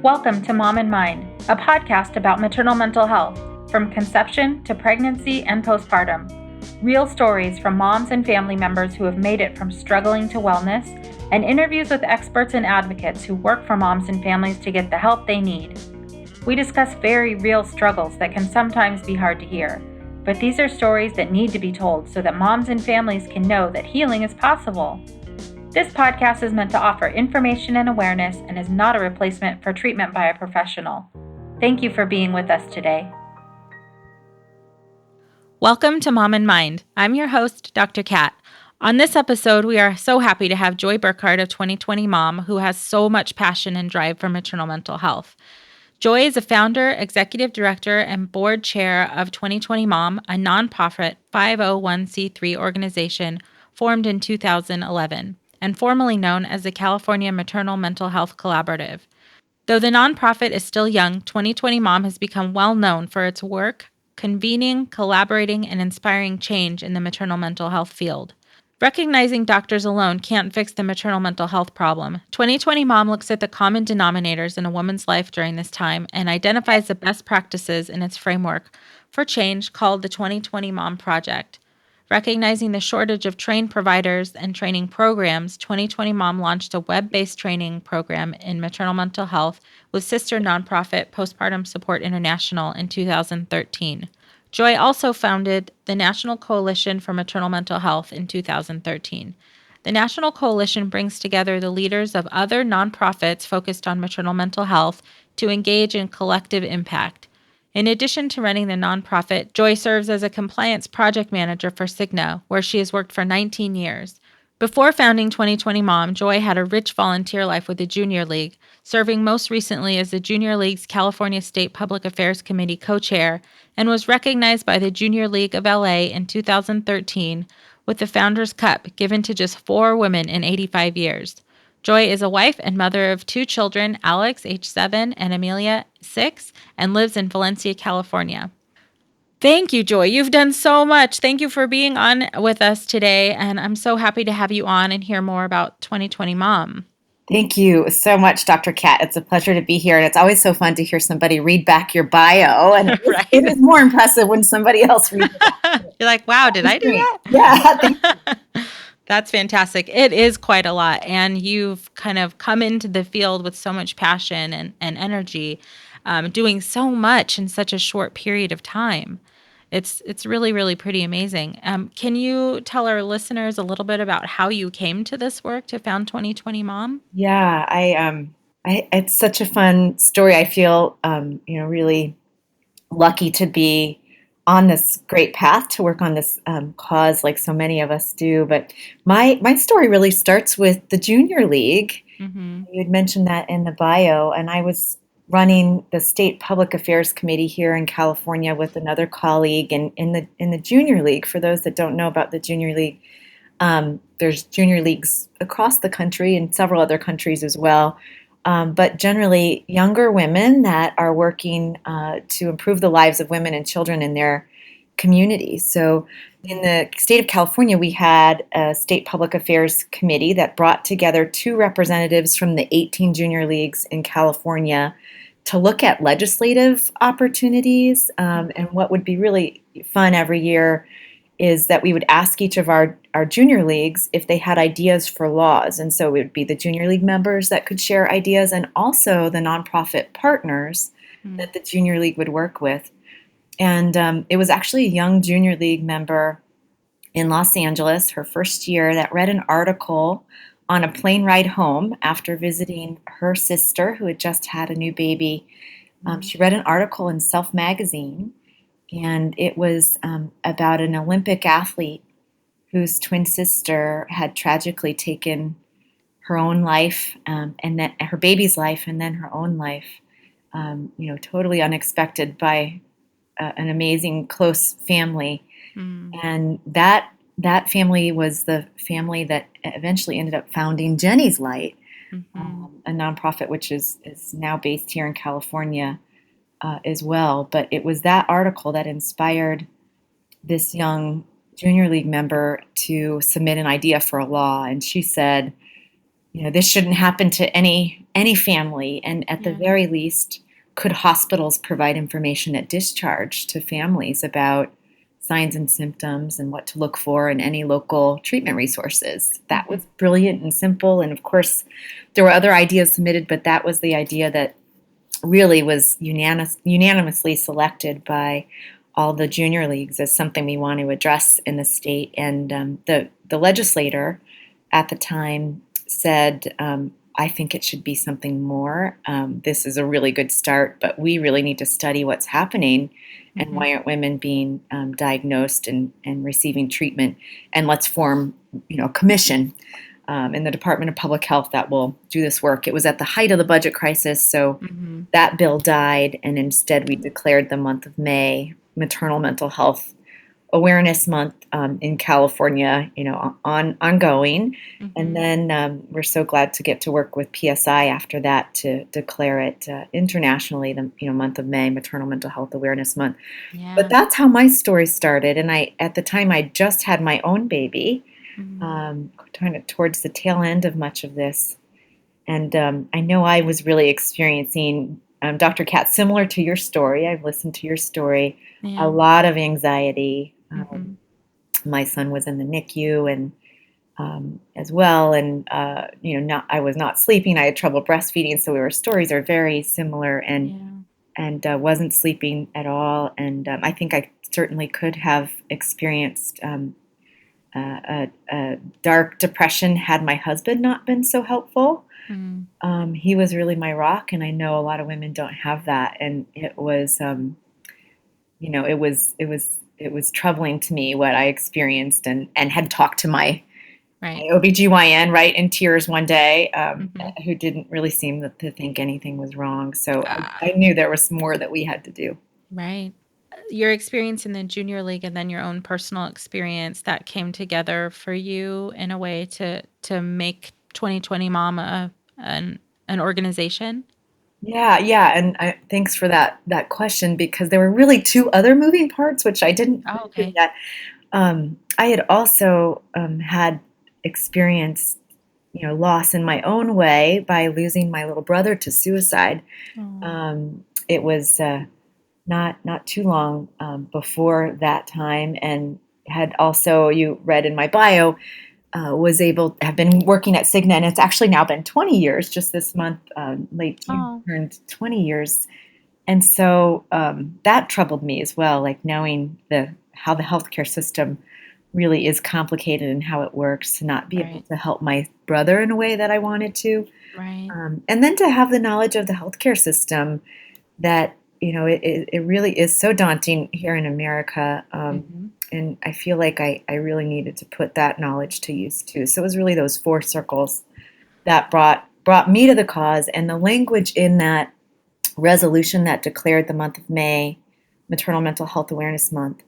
Welcome to Mom in Mind, a podcast about maternal mental health, from conception to pregnancy and postpartum. Real stories from moms and family members who have made it from struggling to wellness, and interviews with experts and advocates who work for moms and families to get the help they need. We discuss very real struggles that can sometimes be hard to hear, but these are stories that need to be told so that moms and families can know that healing is possible. This podcast is meant to offer information and awareness and is not a replacement for treatment by a professional. Thank you for being with us today. Welcome to Mom in Mind. I'm your host, Dr. Kat. On this episode, we are so happy to have Joy Burkhardt of 2020 Mom, who has so much passion and drive for maternal mental health. Joy is a founder, executive director, and board chair of 2020 Mom, a nonprofit 501c3 organization formed in 2011 and formerly known as the California Maternal Mental Health Collaborative. Though the nonprofit is still young, 2020 Mom has become well known for its work convening, collaborating, and inspiring change in the maternal mental health field. Recognizing doctors alone can't fix the maternal mental health problem, 2020 Mom looks at the common denominators in a woman's life during this time and identifies the best practices in its framework for change called the 2020 Mom Project. Recognizing the shortage of trained providers and training programs, 2020 Mom launched a web-based training program in maternal mental health with sister nonprofit Postpartum Support International in 2013. Joy also founded the National Coalition for Maternal Mental Health in 2013. The National Coalition brings together the leaders of other nonprofits focused on maternal mental health to engage in collective impact. In addition to running the nonprofit, Joy serves as a compliance project manager for Cigna, where she has worked for 19 years. Before founding 2020 Mom, Joy had a rich volunteer life with the Junior League, serving most recently as the Junior League's California State Public Affairs Committee co-chair, and was recognized by the Junior League of LA in 2013 with the Founders Cup given to just 4 women in 85 years. Joy is a wife and mother of 2 children, Alex, age 7, and Amelia, 6, and lives in Valencia, California. Thank you, Joy. You've done so much. Thank you for being on with us today, and I'm so happy to have you on and hear more about 2020 Mom. Thank you so much, Dr. Kat. It's a pleasure to be here, and it's always so fun to hear somebody read back your bio, and Right. it is more impressive when somebody else reads it back. You're like, wow, did I do that? Yeah, thank you. That's fantastic. It is quite a lot, and you've kind of come into the field with so much passion and energy, doing so much in such a short period of time. It's really, really pretty amazing. Can you tell our listeners a little bit about how you came to this work to found 2020 Mom? Yeah, it's such a fun story. I feel, really lucky to be on this great path to work on this cause, like so many of us do. But my story really starts with the Junior League. Mm-hmm. You had mentioned that in the bio, and I was running the State Public Affairs Committee here in California with another colleague, and in the Junior League. For those that don't know about the Junior League, there's Junior Leagues across the country and several other countries as well. But generally, younger women that are working to improve the lives of women and children in their communities. So, in the state of California, we had a state public affairs committee that brought together 2 representatives from the 18 junior leagues in California to look at legislative opportunities. And what would be really fun every year is that we would ask each of our junior leagues if they had ideas for laws. And so it would be the junior league members that could share ideas, and also the nonprofit partners that the junior league would work with. And it was actually a young junior league member in Los Angeles, her first year, that read an article on a plane ride home after visiting her sister who had just had a new baby. She read an article in Self magazine, and it was about an Olympic athlete whose twin sister had tragically taken her own life, and then her baby's life, and then her own life. Totally unexpected by an amazing close family. And that family was the family that eventually ended up founding Jenny's Light, a nonprofit which is now based here in California as well. But it was that article that inspired this young junior league member to submit an idea for a law. And she said, this shouldn't happen to any family. And at the Yeah. very least, could hospitals provide information at discharge to families about signs and symptoms and what to look for in any local treatment resources? That Mhm. was brilliant and simple. And of course, there were other ideas submitted, but that was the idea that really was unanimously selected by all the junior leagues as something we want to address in the state. And the legislator at the time said, I think it should be something more. This is a really good start, but we really need to study what's happening and Mhm. why aren't women being diagnosed and receiving treatment. And let's form, a commission in the Department of Public Health that will do this work. It was at the height of the budget crisis, so Mhm. that bill died, and instead we declared the month of May Maternal Mental Health Awareness Month in California, ongoing. And Mhm. then we're so glad to get to work with PSI after that to declare it internationally the month of May Maternal Mental Health Awareness Month. But Yeah. that's how my story started, and at the time I just had my own baby, Mhm. kind of towards the tail end of much of this. And I know I was really experiencing, Dr. Katz, similar to your story. I've listened to your story, a Yeah. lot of anxiety. Mhm. My son was in the NICU and as well, and not I was not sleeping. I had trouble breastfeeding, so our stories are very similar, Yeah. and wasn't sleeping at all. And I think I certainly could have experienced a dark depression had my husband not been so helpful. Mm. He was really my rock, and I know a lot of women don't have that. And it was, it was troubling to me what I experienced, and had talked to my Right. OBGYN right in tears one day, Mhm. who didn't really seem to think anything was wrong. So I Ah, knew there was more that we had to do. right. Your experience in the junior league and then your own personal experience that came together for you in a way to make 2020 Mom an organization? Yeah, yeah, and thanks for that question, because there were really two other moving parts which I didn't Oh, mention okay. yet. I had also had experienced, loss in my own way by losing my little brother to suicide. Oh. It was not too long before that time, and had also, you read in my bio, was able have been working at Cigna, and it's actually now been 20 years. Just this month, late June, Oh, turned 20 years, and so that troubled me as well, like knowing the how the healthcare system really is complicated and how it works, to not be able right. to help my brother in a way that I wanted to, Right. and then to have the knowledge of the healthcare system that it really is so daunting here in America. Mhm. And I feel like I really needed to put that knowledge to use too. So it was really those four circles that brought me to the cause, and the language in that resolution that declared the month of May Maternal Mental Health Awareness Month.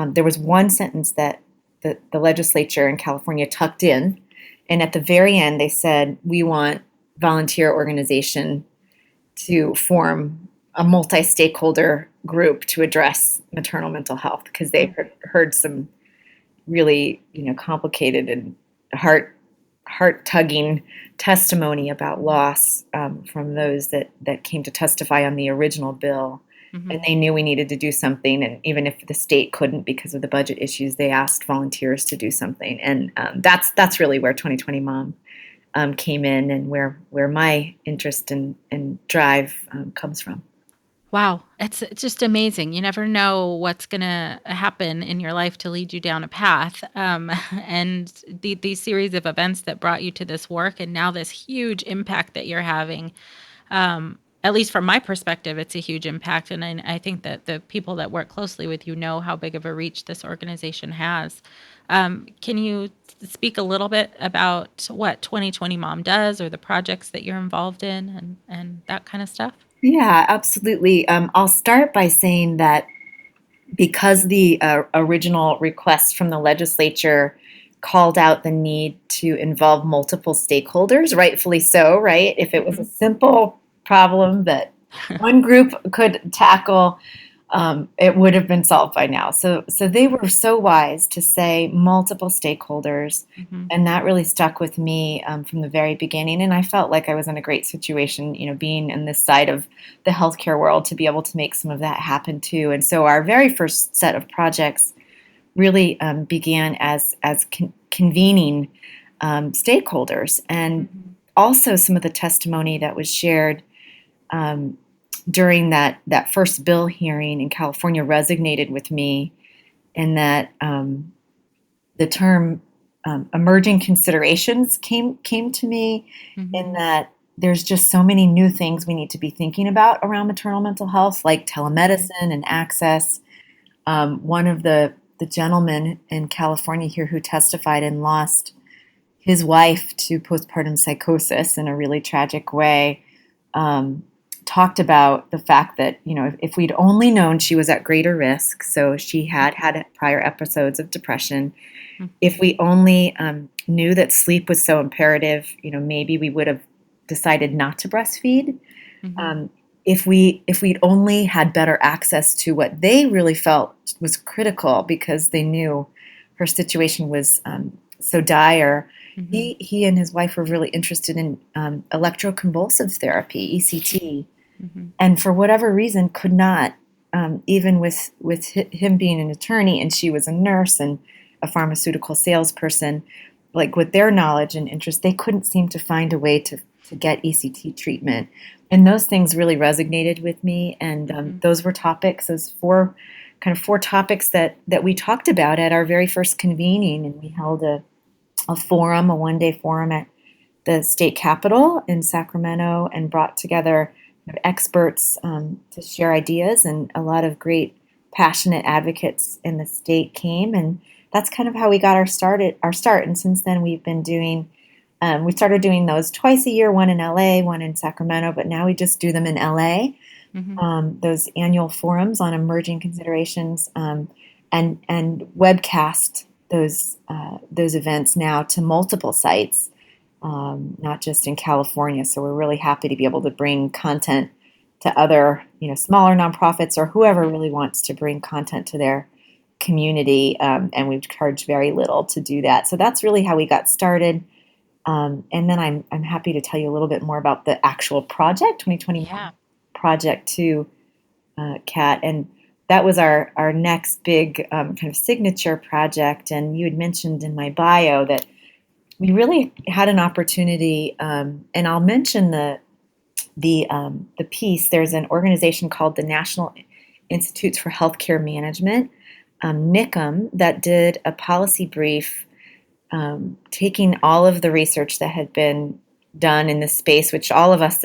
There was one sentence that the legislature in California tucked in, and at the very end they said, "We want volunteer organization to form a multi-stakeholder group to address maternal mental health," because they Mm. heard some really complicated and heart tugging testimony about loss from those that came to testify on the original bill. And Mhm. they knew we needed to do something, and even if the state couldn't because of the budget issues, they asked volunteers to do something. And that's really where 2020 Mom came in, and where my interest and drive comes from. Wow, it's just amazing. You never know what's gonna happen in your life to lead you down a path, and these series of events that brought you to this work and now this huge impact that you're having. At least from my perspective, it's a huge impact, and I think that the people that work closely with you know how big of a reach this organization has. Can you speak a little bit about what 2020 Mom does or the projects that you're involved in and that kind of stuff? Yeah, absolutely. I'll start by saying that because the original request from the legislature called out the need to involve multiple stakeholders, rightfully so, right? If it was a Mhm. simple problem that one group could tackle, it would have been solved by now. So they were so wise to say multiple stakeholders, Mm-hmm. and that really stuck with me from the very beginning. And I felt like I was in a great situation, being in this side of the healthcare world to be able to make some of that happen too. And so our very first set of projects really began as convening stakeholders, and Mm-hmm. also some of the testimony that was shared um, during that first bill hearing in California resonated with me, in that the term emerging considerations came to me, in Mm-hmm. that there's just so many new things we need to be thinking about around maternal mental health, like Mm-hmm. telemedicine and access. One of the gentlemen in California here who testified and lost his wife to postpartum psychosis in a really tragic way, um, talked about the fact that, if we'd only known she was at greater risk, so she had prior episodes of depression, Mm-hmm. if we only knew that sleep was so imperative, maybe we would have decided not to breastfeed. Mm-hmm. Um, if we'd only had better access to what they really felt was critical, because they knew her situation was so dire. Mm-hmm. He and his wife were really interested in electroconvulsive therapy, ECT, Mm-hmm. and for whatever reason could not, even with him being an attorney and she was a nurse and a pharmaceutical salesperson, like with their knowledge and interest, they couldn't seem to find a way to get ECT treatment. And those things really resonated with me, and Mm-hmm. those were topics, those four topics that we talked about at our very first convening. And we held a forum, a one-day forum at the state capitol in Sacramento, and brought together experts to share ideas, and a lot of great passionate advocates in the state came, and that's kind of how we got our start. And since then we've been doing we started doing those twice a year, one in LA, one in Sacramento, but now we just do them in LA, Mm-hmm. those annual forums on emerging considerations, and webcast those events now to multiple sites, not just in California. So we're really happy to be able to bring content to other, smaller nonprofits, or whoever really wants to bring content to their community. And we charge very little to do that. So that's really how we got started. And then I'm happy to tell you a little bit more about the actual project, 2021 Yeah. project too, Kat. And that was our next big kind of signature project. And you had mentioned in my bio that we really had an opportunity, and I'll mention the piece. There's an organization called the National Institutes for Healthcare Management, NICM, that did a policy brief, taking all of the research that had been done in this space, which all of us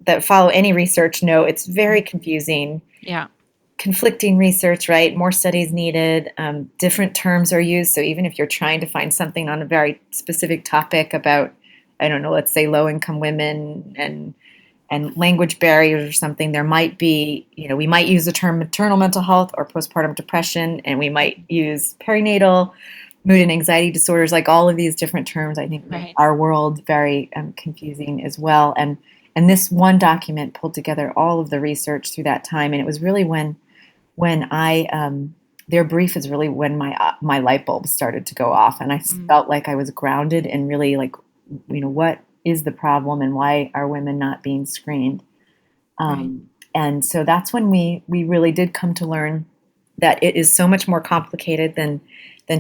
that follow any research know it's very confusing, Yeah. conflicting research, right? More studies needed. Different terms are used. So even if you're trying to find something on a very specific topic about, I don't know, let's say low income women and language barriers or something, there might be, we might use the term maternal mental health or postpartum depression, and we might use perinatal mood and anxiety disorders, like all of these different terms, I think, make Right. our world very confusing as well. And this one document pulled together all of the research through that time, and it was really when I their brief is really when my light bulb started to go off, and I Mm. felt like I was grounded and really like, what is the problem and why are women not being screened? Right. And so that's when we really did come to learn that it is so much more complicated than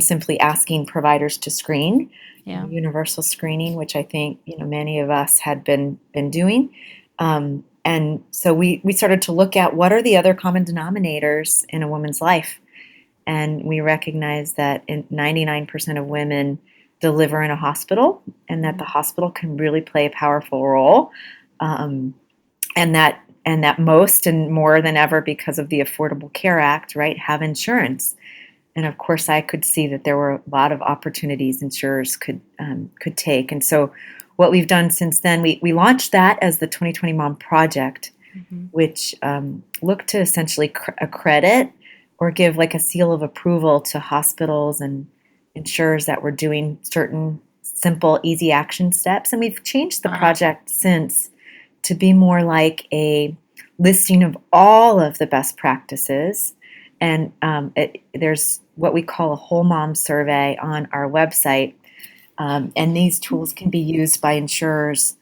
simply asking providers to screen, Yeah. universal screening, which I think many of us had been doing. And so we started to look at what are the other common denominators in a woman's life, and we recognize that 99% of women deliver in a hospital, and that the Mm-hmm. hospital can really play a powerful role, um, and that most and more than ever, because of the Affordable Care Act, right, have insurance. And of course, I could see that there were a lot of opportunities insurers could take. And so, what we've done since then, we launched that as the 2020 Mom Project, Mm-hmm. which looked to essentially accredit or give like a seal of approval to hospitals and insurers that were doing certain simple, easy action steps. And we've changed the Wow. project since to be more like a listing of all of the best practices And there's what we call a whole mom survey on our website. And these tools can be used by insurers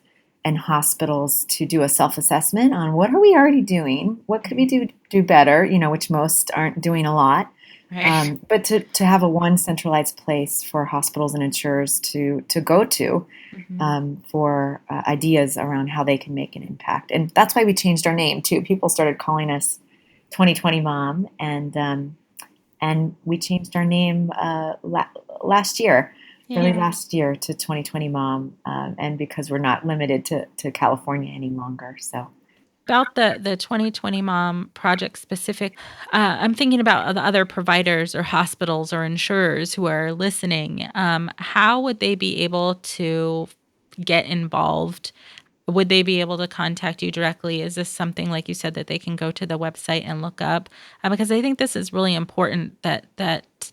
and hospitals to do a self-assessment on what are we already doing, what could we do better, which most aren't doing a lot. Right. But to have a one centralized place for hospitals and insurers to go to Mhm. for ideas around how they can make an impact. And that's why we changed our name too. People started calling us 2020 Mom, and we changed our name last year, early Yeah. last year, to 2020 Mom, and because we're not limited to California any longer. So About the 2020 Mom project specific, I'm thinking about the other providers or hospitals or insurers who are listening. How would they be able to get involved? Would they be able to contact you directly? Is this something, like you said, that they can go to the website and look up? Because I think this is really important that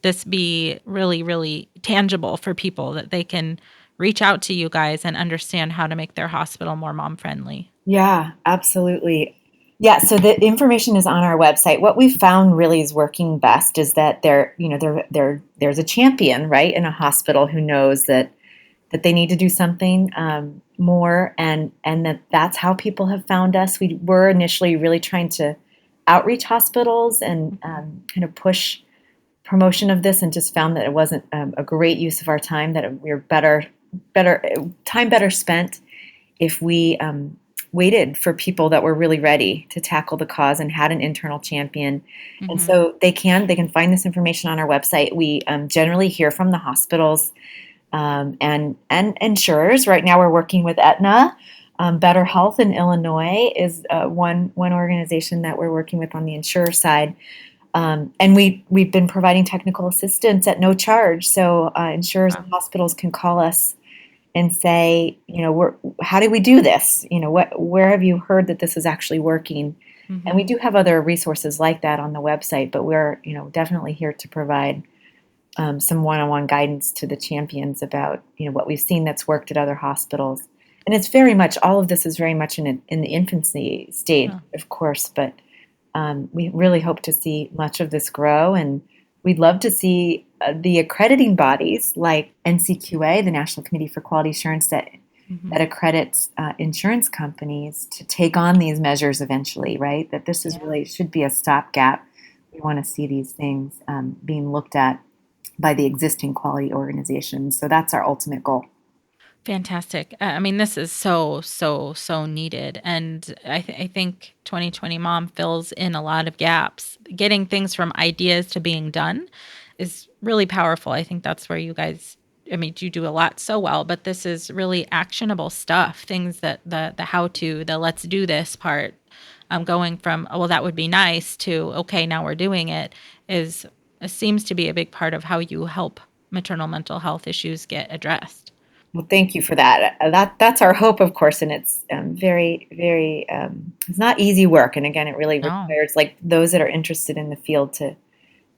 this be really, really tangible for people, that they can reach out to you guys and understand how to make their hospital more mom friendly. yeah, absolutely. Yeah, so the information is on our website. What we've found really is working best is that there's a champion, right, in a hospital who knows that they need to do something more, and that's how people have found us. We were initially really trying to outreach hospitals and Mhm. kind of push promotion of this, and just found that it wasn't a great use of our time. That we are better time better spent if we waited for people that were really ready to tackle the cause and had an internal champion. And Mhm. so they can find this information on our website. We generally hear from the hospitals and insurers. Right now, we're working with Aetna. Better Health in Illinois is one organization that we're working with on the insurer side, and we've been providing technical assistance at no charge. So insurers and Wow. hospitals can call us and say, how do we do this? Where have you heard that this is actually working? And we Mhm. do have other resources like that on the website, but we're definitely here to provide some one-on-one guidance to the champions about what we've seen that's worked at other hospitals. And it's very much, all of this is very much in the infancy stage, Oh, of course, but we really hope to see much of this grow, and we'd love to see the accrediting bodies like NCQA, the National Committee for Quality Assurance, that mhm. accredits insurance companies to take on these measures eventually, right? That this is Yeah. really should be a stopgap. We want to see these things being looked at by the existing quality organizations. So that's our ultimate goal. Fantastic. I mean, this is so, so, so needed. And I think 2020 Mom fills in a lot of gaps. Getting things from ideas to being done is really powerful. I think that's where you guys, I mean, you do a lot so well, but this is really actionable stuff, things that the how to, the let's do this part, going from, oh, well, that would be nice to, okay, now we're doing it, is seems to be a big part of how you help maternal mental health issues get addressed. Well, thank you for that. That's our hope, of course, and it's very, very. It's not easy work, and again, it really No. requires like those that are interested in the field to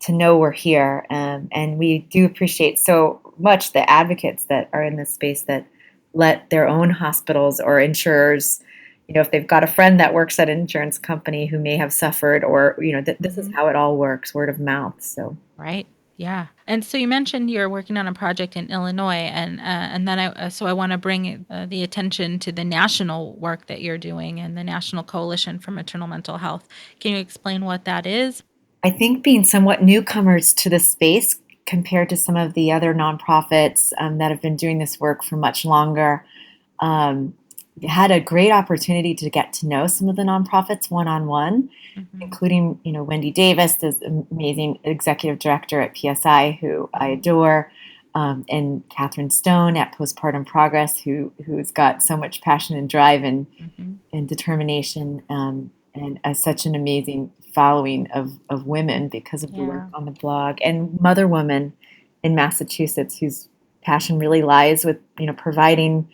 know we're here, and we do appreciate so much the advocates that are in this space that let their own hospitals or insurers, if they've got a friend that works at an insurance company who may have suffered, or this is Mhm. how it all works, word of mouth. So. Right. Yeah. And so you mentioned you're working on a project in Illinois, and then I want to bring the attention to the national work that you're doing and the National Coalition for Maternal Mental Health. Can you explain what that is? I think being somewhat newcomers to the space compared to some of the other nonprofits that have been doing this work for much longer, um, had a great opportunity to get to know some of the nonprofits one on one, Mhm. including Wendy Davis, this amazing executive director at PSI, who I Mhm. adore, and Catherine Stone at Postpartum Progress, who's got so much passion and drive Mhm. and determination, and such an amazing following of women because of the work Yeah. on the blog, and Mother Woman in Massachusetts, whose passion really lies with providing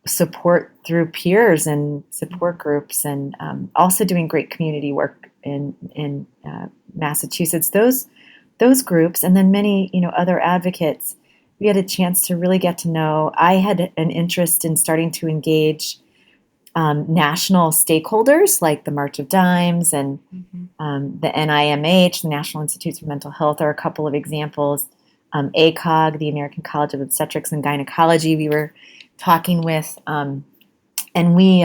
support through peers and support Mhm. groups, and also doing great community work in Massachusetts. Those groups, and then many other advocates. We had a chance to really get to know. I had an interest in starting to engage national stakeholders like the March of Dimes and Mm-hmm. the NIMH, the National Institutes for Mental Health, are a couple of examples. ACOG, the American College of Obstetrics and Gynecology, we were talking with, and we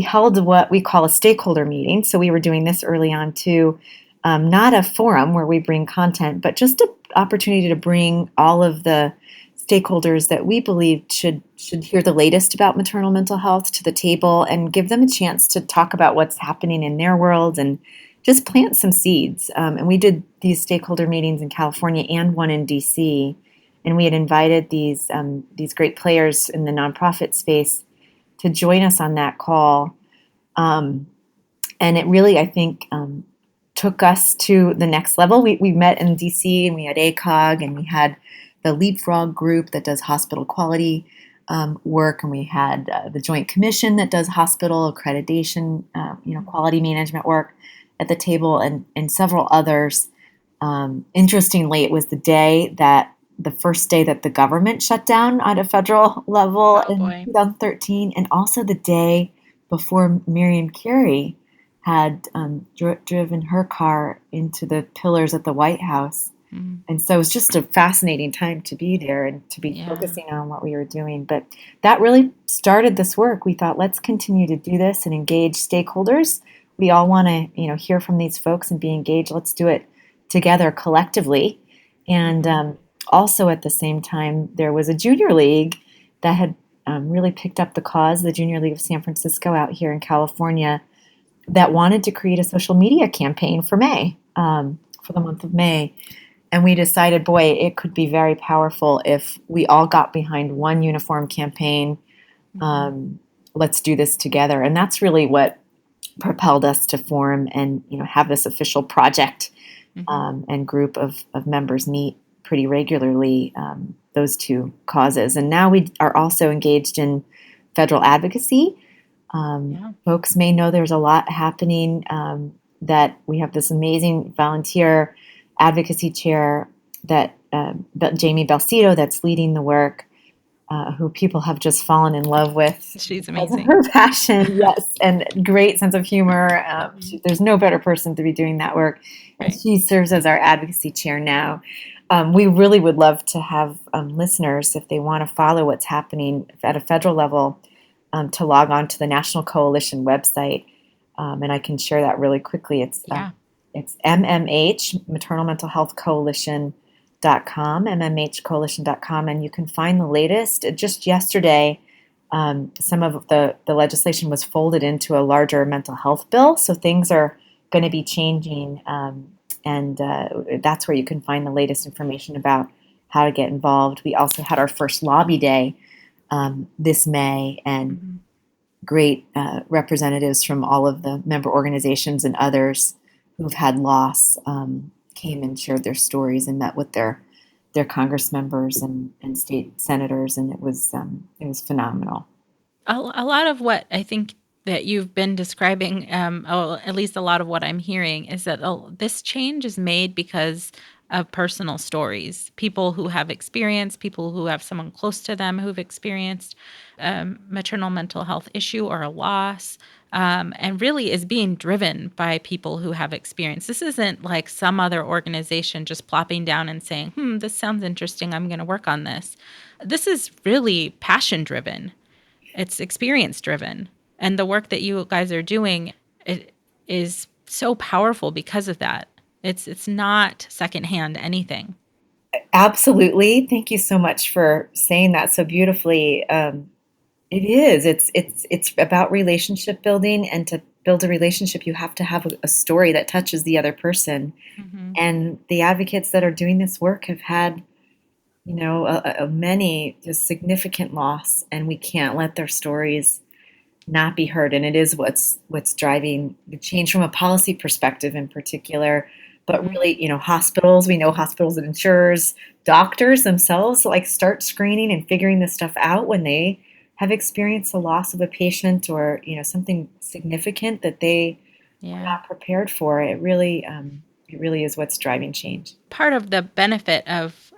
held what we call a stakeholder meeting. So we were doing this early on too, not a forum where we bring content, but just an opportunity to bring all of the stakeholders that we believe should hear the latest about maternal mental health to the table and give them a chance to talk about what's happening in their world and just plant some seeds. And we did these stakeholder meetings in California and one in DC, and we had invited these great players in the nonprofit space to join us on that call. Um, and it really, I think, took us to the next level. We met in DC and we had ACOG and we had the Leapfrog group that does hospital quality work, and we had the Joint Commission that does hospital accreditation, quality management work at the table, and several others. Interestingly, it was the first day that the government shut down at a federal level Oh in boy. 2013, and also the day before Miriam Carey had driven her car into the pillars at the White House. Mm. And so it was just a fascinating time to be there and to be Yeah. focusing on what we were doing. But that really started this work. We thought, let's continue to do this and engage stakeholders. We all want to, hear from these folks and be engaged. Let's do it together collectively. And also at the same time, there was a junior league that had really picked up the cause, the Junior League of San Francisco out here in California, that wanted to create a social media campaign for May, for the month of May. And we decided, boy, it could be very powerful if we all got behind one uniform campaign. Let's do this together. And that's really what propelled us to form and have this official project and group of members meet pretty regularly, those two causes. And now we are also engaged in federal advocacy. Folks may know there's a lot happening, that we have this amazing volunteer advocacy chair that Jamie Belcito that's leading the work, who people have just fallen in love with She's because of amazing. her passion, yes, and great sense of humor. There's no better person to be doing that work, and Right. she serves as our advocacy chair now. We really would love to have listeners, if they want to follow what's happening at a federal level, to log on to the National Coalition website, and I can share that really quickly. It's MMH, Maternal Mental Health Coalition.com, mmhcoalition.com, and you can find the latest. Just yesterday, some of the legislation was folded into a larger mental health bill, so things are going to be changing, and that's where you can find the latest information about how to get involved. We also had our first lobby day this May, and great representatives from all of the member organizations and others who've had loss came and shared their stories and met with their Congress members and state senators, and it was phenomenal. A lot of what I think that you've been describing, at least a lot of what I'm hearing, is that this change is made because of personal stories. People who have experienced, people who have someone close to them who've experienced maternal mental health issue or a loss, and really is being driven by people who have experience. This isn't like some other organization just plopping down and saying, this sounds interesting, I'm going to work on this. This is really passion driven. It's experience driven. And the work that you guys are doing, it is so powerful because of that. It's not secondhand anything. Absolutely. Thank you so much for saying that so beautifully. It is. It's about relationship building, and to build a relationship, you have to have a story that touches the other person. Mm-hmm. And the advocates that are doing this work have had, a many just significant loss, and we can't let their stories not be heard. And it is what's driving the change from a policy perspective in particular. But Mm-hmm. really, hospitals, we know hospitals and insurers, doctors themselves, like, start screening and figuring this stuff out when they have experienced the loss of a patient, or, something significant that they were Yeah. not prepared for. It really is what's driving change. Part of the benefit of,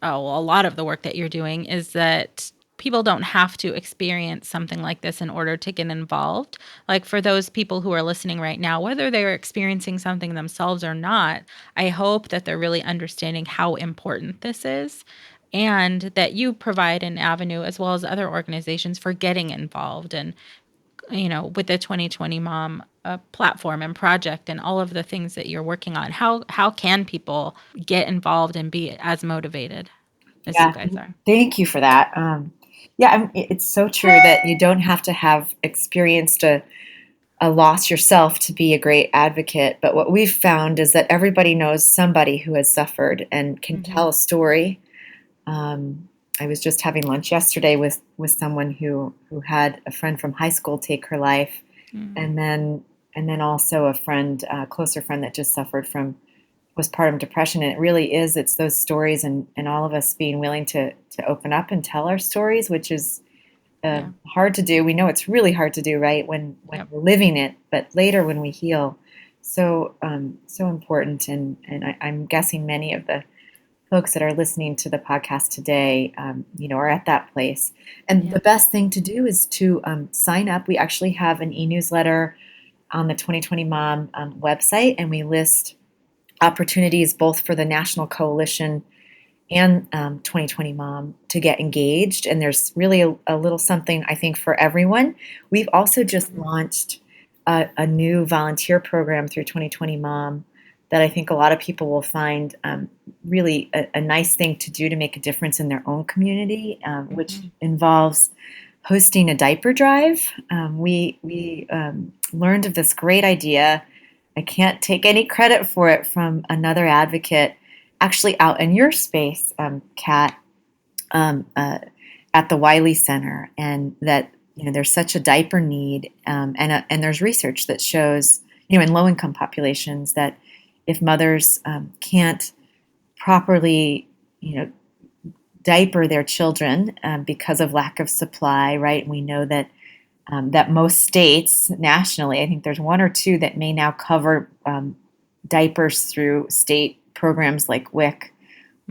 a lot of the work that you're doing is that people don't have to experience something like this in order to get involved. Like for those people who are listening right now, whether they're experiencing something themselves or not, I hope that they're really understanding how important this is and that you provide an avenue as well as other organizations for getting involved and with the 2020 Mom platform and project and all of the things that you're working on. How can people get involved and be as motivated as you Yeah, guys are? thank you for that. Yeah, it's so true that you don't have to have experienced a loss yourself to be a great advocate. But what we've found is that everybody knows somebody who has suffered and can Mm-hmm. tell a story. Um, I was just having lunch yesterday with someone who had a friend from high school take her life, Mm-hmm. and then also a friend, a closer friend that just suffered from postpartum depression. And it really is, it's those stories and all of us being willing to open up and tell our stories, which is Yeah. hard to do. We know it's really hard to do, right? When Yep. we're living it, but later when we heal. So important. And I'm guessing many of the folks that are listening to the podcast today, are at that place. And Yeah. the best thing to do is to sign up. We actually have an e-newsletter on the 2020 Mom website, and we list opportunities both for the National Coalition and 2020 Mom to get engaged. And there's really a little something, I think, for everyone. We've also just Mhm. launched a new volunteer program through 2020 Mom that I think a lot of people will find really a nice thing to do to make a difference in their own community, which Mhm. involves hosting a diaper drive. We learned of this great idea. I can't take any credit for it, from another advocate actually out in your space, Kat, um, uh, at the Wiley Center, and that there's such a diaper need, and there's research that shows in low income populations that if mothers can't properly you know diaper their children because of lack of supply, right? We know that most states nationally, I think there's one or two that may now cover diapers through state programs like WIC,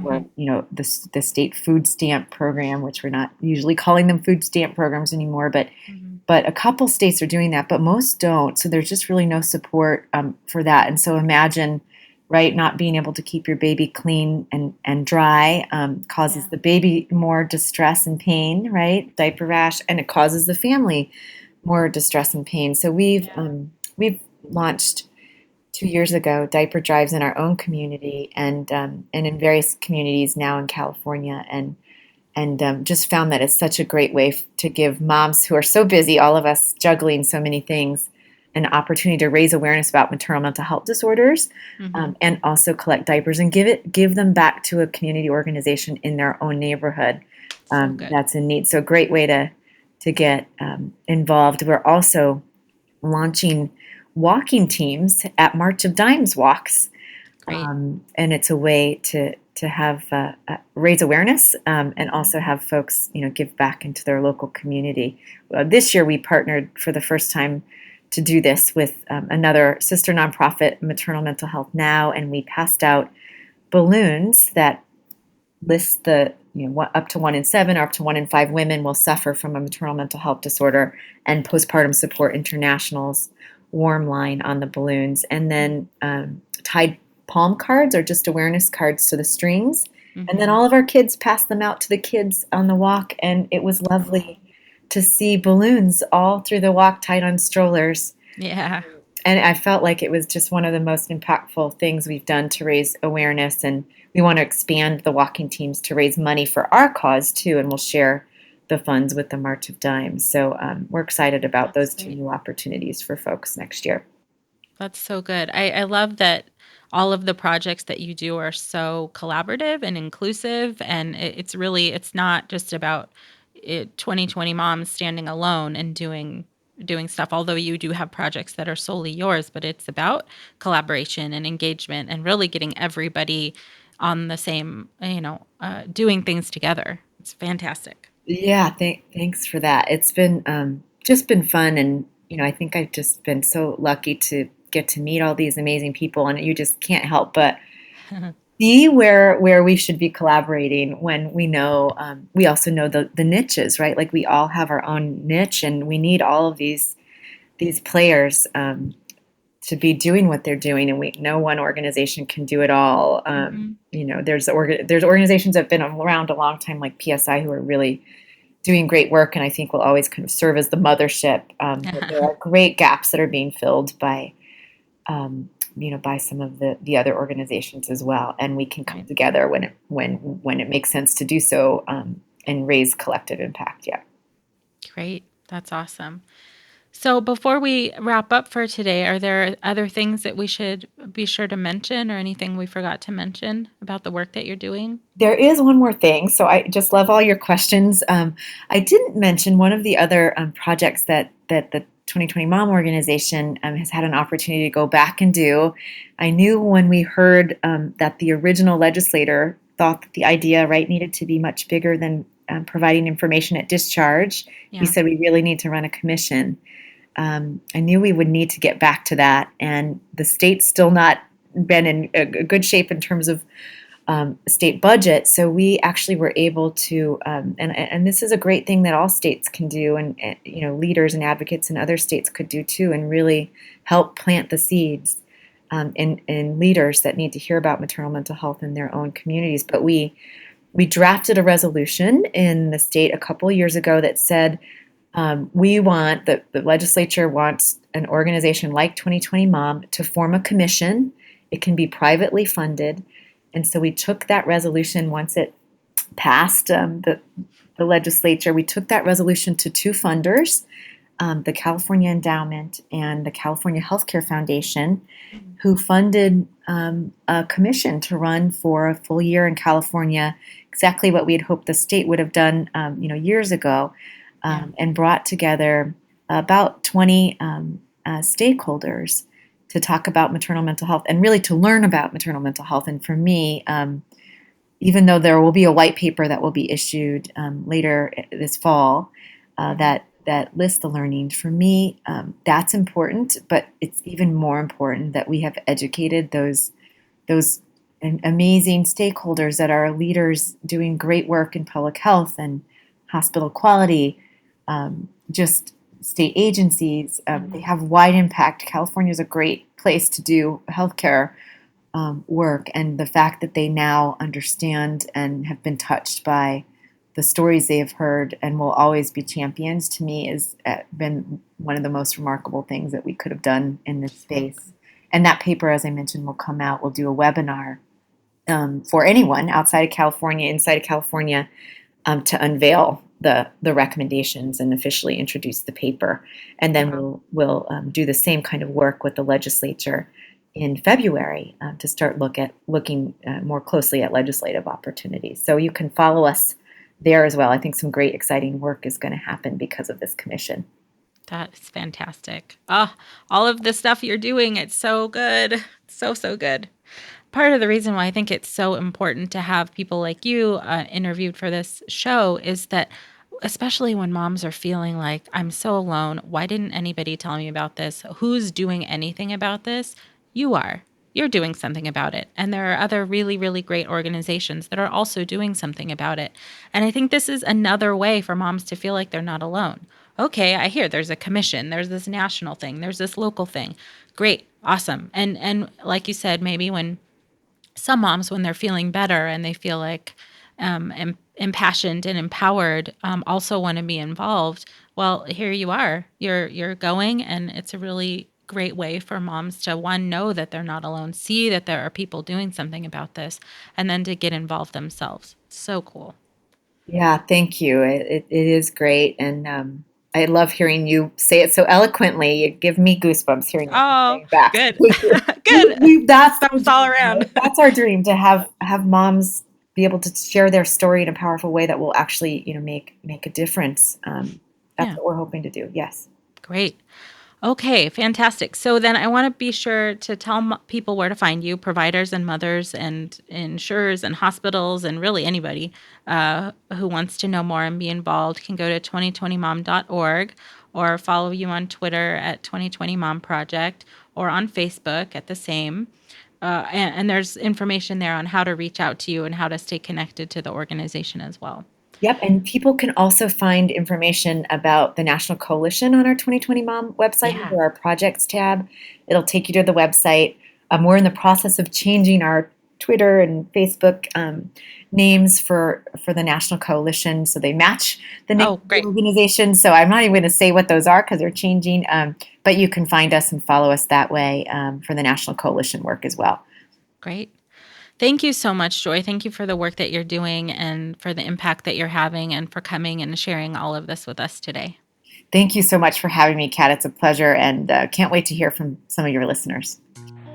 or Mhm. the state food stamp program, which we're not usually calling them food stamp programs anymore, but Mhm. a couple states are doing that, but most don't. So there's just really no support for that. And so imagine, right, not being able to keep your baby clean and dry causes Yeah. the baby more distress and pain, right? Diaper rash, and it causes the family more distress and pain. So Yeah. we've launched 2 years ago diaper drives in our own community, and in various communities now in California, and just found that it's such a great way to give moms who are so busy, all of us juggling so many things, an opportunity to raise awareness about maternal mental health disorders, Mhm. and also collect diapers and give them back to a community organization in their own neighborhood So good. that's in need. So a great way to get involved. We're also launching walking teams at March of Dimes walks, Great. and it's a way to have raise awareness, and Mhm. also have folks give back into their local community. This year we partnered for the first time to do this with another sister nonprofit, Maternal Mental Health Now, and we passed out balloons that list the up to 1 in 7 or up to 1 in 5 women will suffer from a maternal mental health disorder, and Postpartum Support International's warm line on the balloons, and then tied palm cards or just awareness cards to the strings, and then Mhm. all of our kids passed them out to the kids on the walk, and it was Oh. lovely to see balloons all through the walk tied on strollers. Yeah. And I felt like it was just one of the most impactful things we've done to raise awareness. And we want to expand the walking teams to raise money for our cause too. And we'll share the funds with the March of Dimes. So we're excited about That's those two great. new opportunities for folks next year. That's so good. I love that all of the projects that you do are so collaborative and inclusive, and it's really it's not just about 2020 moms standing alone and doing stuff. Although you do have projects that are solely yours, but it's about collaboration and engagement and really getting everybody on the same, doing things together. It's fantastic. Yeah, thanks for that. It's been just been fun, and I think I've just been so lucky to get to meet all these amazing people, and you just can't help but see where we should be collaborating when we know we also know the niches, right? Like we all have our own niche, and we need all of these players to be doing what they're doing, and we no one organization can do it all. Hmm. There's organizations that have been around a long time, like PSI, who are really doing great work, and I think will always kind of serve as the mothership. But there are great gaps that are being filled um, by some of the other organizations as well, and we can come Right. together when it makes sense to do so, and raise collective impact. Yeah. Great. That's awesome. So before we wrap up for today, are there other things that we should be sure to mention or anything we forgot to mention about the work that you're doing? There is one more thing. So I just love all your questions. I didn't mention one of the other projects that the 2020 Mom organization has had an opportunity to go back and do. I knew when we heard that the original legislator thought that the idea, right, needed to be much bigger than providing information at discharge. He Yeah. said we really need to run a commission. I knew we would need to get back to that, and the state's still not been in a good shape in terms of state budget. So we actually were able to, and this is a great thing that all states can do, and leaders and advocates in other states could do too, and really help plant the seeds in leaders that need to hear about maternal mental health in their own communities. But we drafted a resolution in the state a couple of years ago that said we want the legislature wants an organization like 2020 Mom to form a commission. It can be privately funded. And so we took that resolution once it passed the legislature. We took that resolution to two funders, the California Endowment and the California Healthcare Foundation, who funded a commission to run for a full year in California, exactly what we had hoped the state would have done, years ago, Yeah. and brought together about 20 stakeholders to talk about maternal mental health and really to learn about maternal mental health. And for me, even though there will be a white paper that will be issued later this fall Mhm. that lists the learning, for me, that's important. But it's even more important that we have educated those amazing stakeholders that are leaders doing great work in public health and hospital quality, just state agencies. They Mhm. have wide impact. California is a great place to do healthcare work, and the fact that they now understand and have been touched by the stories they have heard and will always be champions, to me has been one of the most remarkable things that we could have done in this space. And that paper, as I mentioned, will come out. We'll do a webinar for anyone outside of California, inside of California, to unveil the recommendations and officially introduce the paper. And then Wow. we'll do the same kind of work with the legislature in February to start looking more closely at legislative opportunities. So you can follow us there as well. I think some great, exciting work is going to happen because of this commission. That is fantastic. Oh, all of the stuff you're doing, it's so good. So, so good. Part of the reason why I think it's so important to have people like you interviewed for this show is that, especially when moms are feeling like, I'm so alone, why didn't anybody tell me about this? Who's doing anything about this? You are. You're doing something about it. And there are other really, really great organizations that are also doing something about it. And I think this is another way for moms to feel like they're not alone. Okay, I hear there's a commission, there's this national thing, there's this local thing. Great, awesome. And like you said, maybe when some moms, when they're feeling better and they feel like impassioned and empowered, also want to be involved. Well, here you are. You're going, and it's a really great way for moms to, one, know that they're not alone, see that there are people doing something about this, and then to get involved themselves. So cool. Yeah, thank you. It is great. And I love hearing you say it so eloquently. You give me goosebumps hearing what you're Oh, saying back. good. Thank you. Good. That's our Thumbs all dream, around. right? That's our dream, to have moms be able to share their story in a powerful way that will actually, make a difference. That's Yeah, what we're hoping to do. Yes. great. Okay, fantastic. So then I want to be sure to tell people where to find you, providers and mothers and insurers and hospitals and really anybody who wants to know more and be involved can go to 2020mom.org or follow you on Twitter at 2020 Mom Project or on Facebook at the same. and there's information there on how to reach out to you and how to stay connected to the organization as well. Yep, and people can also find information about the National Coalition on our 2020 Mom website Yeah. under our projects tab. It'll take you to the website. We're in the process of changing our Twitter and Facebook names for the National Coalition, so they match the name of the Great. organization. So I'm not even going to say what those are because they're changing, but you can find us and follow us that way for the National Coalition work as well. Great. Thank you so much, Joy. Thank you for the work that you're doing and for the impact that you're having and for coming and sharing all of this with us today. Thank you so much for having me, Kat. It's a pleasure, and can't wait to hear from some of your listeners.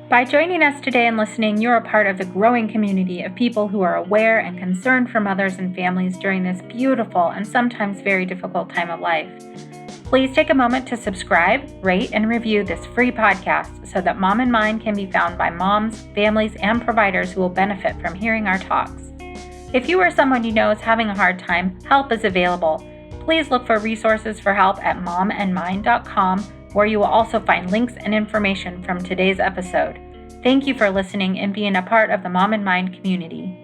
By joining us today and listening, you're a part of the growing community of people who are aware and concerned for mothers and families during this beautiful and sometimes very difficult time of life. Please take a moment to subscribe, rate, and review this free podcast so that Mom and Mind can be found by moms, families, and providers who will benefit from hearing our talks. If you or someone you know is having a hard time, help is available. Please look for resources for help at momandmind.com, where you will also find links and information from today's episode. Thank you for listening and being a part of the Mom and Mind community.